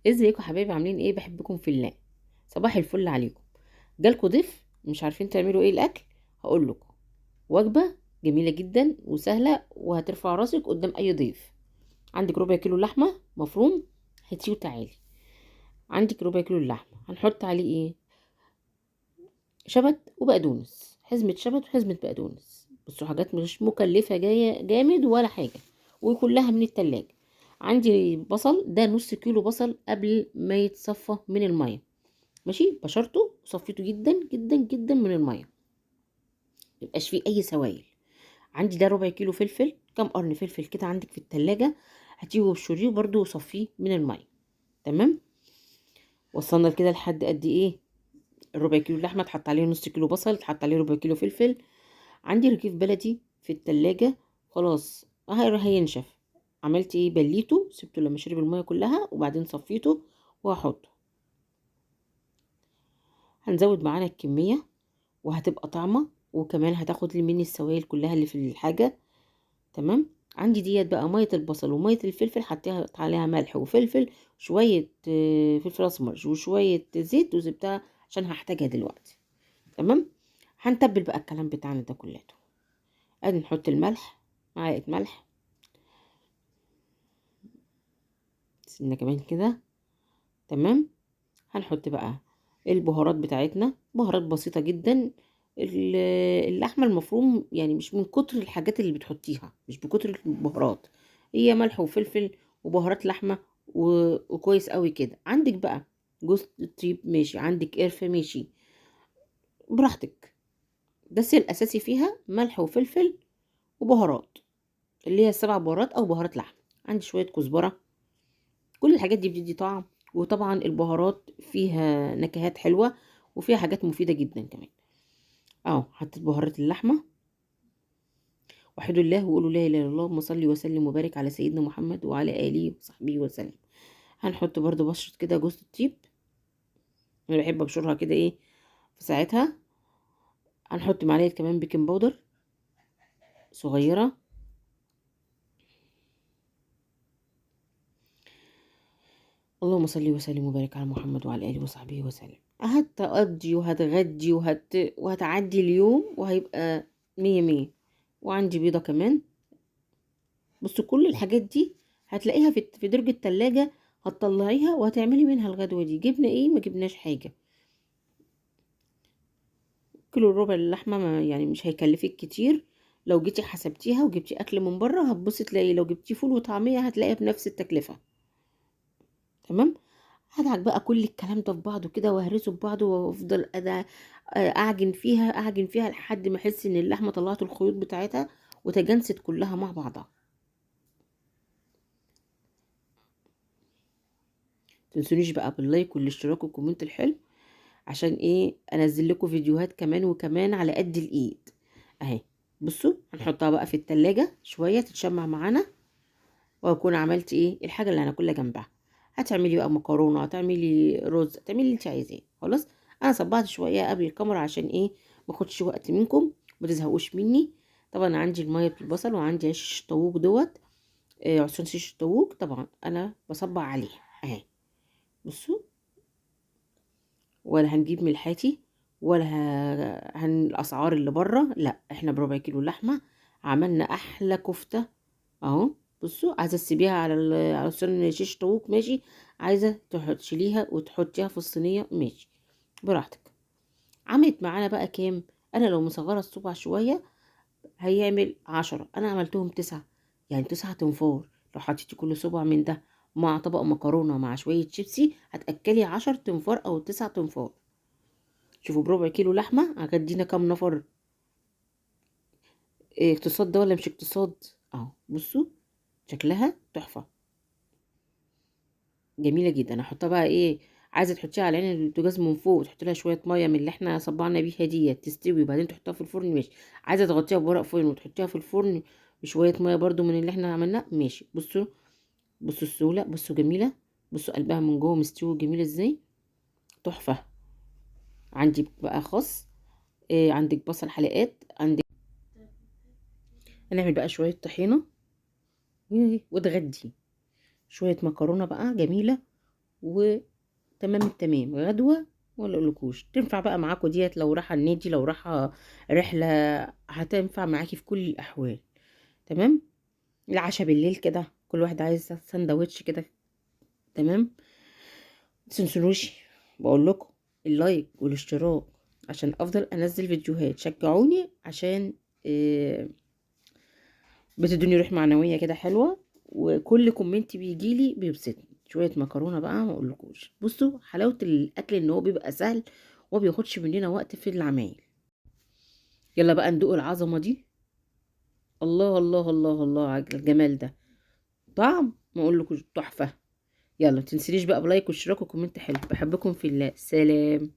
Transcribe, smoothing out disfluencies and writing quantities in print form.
ازيكم يا حبايبي، عاملين ايه؟ بحبكم في الله. صباح الفل عليكم. جالكوا ضيف مش عارفين تعملوا ايه الاكل؟ هقول لكم وجبه جميله جدا وسهله وهترفع راسك قدام اي ضيف. عندك ربع كيلو لحمه مفروم، هاتيه وتعالي. عندك ربع كيلو اللحمه هنحط عليه ايه؟ شبت وبقدونس، حزمه شبت وحزمه بقدونس. بصوا، حاجات مش مكلفه، جايه جامد ولا حاجه، وكلها من التلاجة. عندي بصل، ده نص كيلو بصل قبل ما يتصفى من الميه. ماشي، بشرته وصفيته جدا جدا جدا من الميه، ميبقاش فيه اي سوائل. عندي ده ربع كيلو فلفل، كام قرن فلفل كده عندك في التلاجة، هاتيه وابشريه برضو وصفيه من الميه. تمام. وصلنا كده لحد قد ايه؟ الربع كيلو لحمه اتحط عليه نص كيلو بصل، اتحط عليه ربع كيلو فلفل. عندي رغيف بلدي في التلاجة، خلاص هينشف. عملت ايه؟ بليته، سبته لما شرب الميه كلها وبعدين صفيته وهحطه. هنزود معانا الكميه وهتبقى طعمة، وكمان هتاخد لي مني السوائل كلها اللي في الحاجة. تمام. عندي ديت بقى مية البصل ومية الفلفل، حطيت عليها ملح وفلفل، شوية فلفل اسمر وشوية زيت، وسبتها عشان هحتاجها دلوقتي. تمام. هنتبل بقى الكلام بتاعنا ده كلته. ادي نحط الملح، معلقة ملح، سنة كمان كده. تمام. هنحط بقى البهارات بتاعتنا، بهارات بسيطة جدا. ال- اللحمة المفروم يعني مش من كتر الحاجات اللي بتحطيها، مش بكتر البهارات، هي ملح وفلفل وبهارات لحمة وكويس قوي كده. عندك بقى جوز الطيب ماشي، عندك قرفة ماشي، براحتك. بس الأساسي فيها ملح وفلفل وبهارات، اللي هي السبع بهارات أو بهارات لحمة. عندي شوية كزبرة، كل الحاجات دي بتدي طعم. وطبعا البهارات فيها نكهات حلوة، وفيها حاجات مفيدة جدا كمان. اهو حطيت بهارات اللحمة. وحدوا الله وقولوا لا اله الا الله، اللهم صل وسلم وبارك على سيدنا محمد وعلى اله وصحبه وسلم. هنحط برضو بشرة كده جوز الطيب، انا بحب ابشرها كده ايه في ساعتها. هنحط معلقة كمان بيكنج باودر صغيرة. اللهم صل وسلم وبارك على محمد وعلى اله وصحبه وسلم. هتقضي وهتغدي وهتعدي اليوم وهيبقى مية مية. وعندي بيضة كمان. بصوا، كل الحاجات دي هتلاقيها في درج التلاجة. هتطلعيها وهتعملي منها الغدوة دي. جبنا ايه؟ ما جبناش حاجة. كيلو ربع اللحمة ما يعني مش هيكلفك كتير. لو جيتي حسبتيها وجبتي اكل من بره هتبصي تلاقي لو جبتي فول وطعمية هتلاقيها بنفس التكلفة. تمام. هدعك بقى كل الكلام ده في بعضه كده وهرسه في بعضه وافضل اعجن فيها لحد ما احس ان اللحمة طلعت الخيوط بتاعتها وتجانست كلها مع بعضها. تنسونيش بقى باللايك والاشتراك والكومنت الحلو، عشان ايه انزل لكم فيديوهات كمان وكمان على قد الايد. اهي. بصوا، هنحطها بقى في التلاجة شوية تتشمع معانا، واكون عملت ايه الحاجة اللي هناكلها جنبها. هتعملي بقى مكرونة، هتعملي رز، هتعملي اللي انت عايزاه. خلاص. انا صبعت شوية قبل الكاميرا عشان ايه ما اخدش وقت منكم، ما تزهقوش مني. طبعا عندي المية بالبصل وعندي عيش الطاووق دوت. عصيان شيش الطاووق طبعا انا بصبع عليه. اهي. بصوا، ولا هنجيب ملحاتي ولا الاسعار اللي بره، لا احنا بربع كيلو لحمه عملنا احلى كفته. اهو. بصوا، عايزه تسيبيها على صينيه شيش طاووق ماشي، عايزه تشيليها وتحطيها في الصينيه ماشي، براحتك. عملت معانا بقى كام؟ انا لو مصغره الصبع شويه هيعمل 10، انا عملتهم 9، يعني 9 تنفور. لو حطيتي كل صبع من ده مع طبق مكرونه مع شويه شيبسي هتاكلي 10 تنفار او 9 تنفار. شوفوا، بربع كيلو لحمة هتدينا كام نفر؟ إيه اقتصاد ده ولا مش اقتصاد؟ اهو بصوا، شكلها تحفة، جميلة جدا. احطها بقى ايه؟ عايزة تحطيها على عين البوتاجاز من فوق وتحطي لها شوية مية من اللي احنا صبعنا بيها ديت تستوي وبعدين تحطها في الفرن ماشي. عايزة تغطيها بورق فويل وتحطيها في الفرن بشوية مية برضو من اللي احنا عملناه ماشي. بصوا، بصوا السهولة، بصوا جميلة. بصوا قلبها من جوه مستوي جميل ازاي، تحفة. عندي بقى خس، إيه عندك بصل حلقات عندك. هنعمل بقى شوية طحينة وتغدي شوية مكرونة بقى جميلة وتمام التمام. غدوة ولا اقولكوش، تنفع بقى معاكوا ديت لو رايحة النادي، لو رايحة رحلة، هتنفع معاكي في كل الأحوال. تمام. العشاء بالليل كده، كل واحد عايز سندوتش كده. تمام. متنسونوش بقول لكم اللايك والاشتراك عشان افضل انزل فيديوهات. شجعوني عشان بتدوني روح معنويه كده حلوه، وكل كومنت بيجيلي بيبسطني. شويه مكرونه بقى ما اقولكوش. بصوا حلاوه الاكل ان هو بيبقى سهل وما بياخدش مننا وقت في العمايل. يلا بقى ندوق العظمه دي. الله الله الله الله على الجمال ده. طعم ما اقولكوش تحفه. يلا متنسيليش بقى بلايك واشتراك وكومنت حلو. بحبكم في الله. سلام.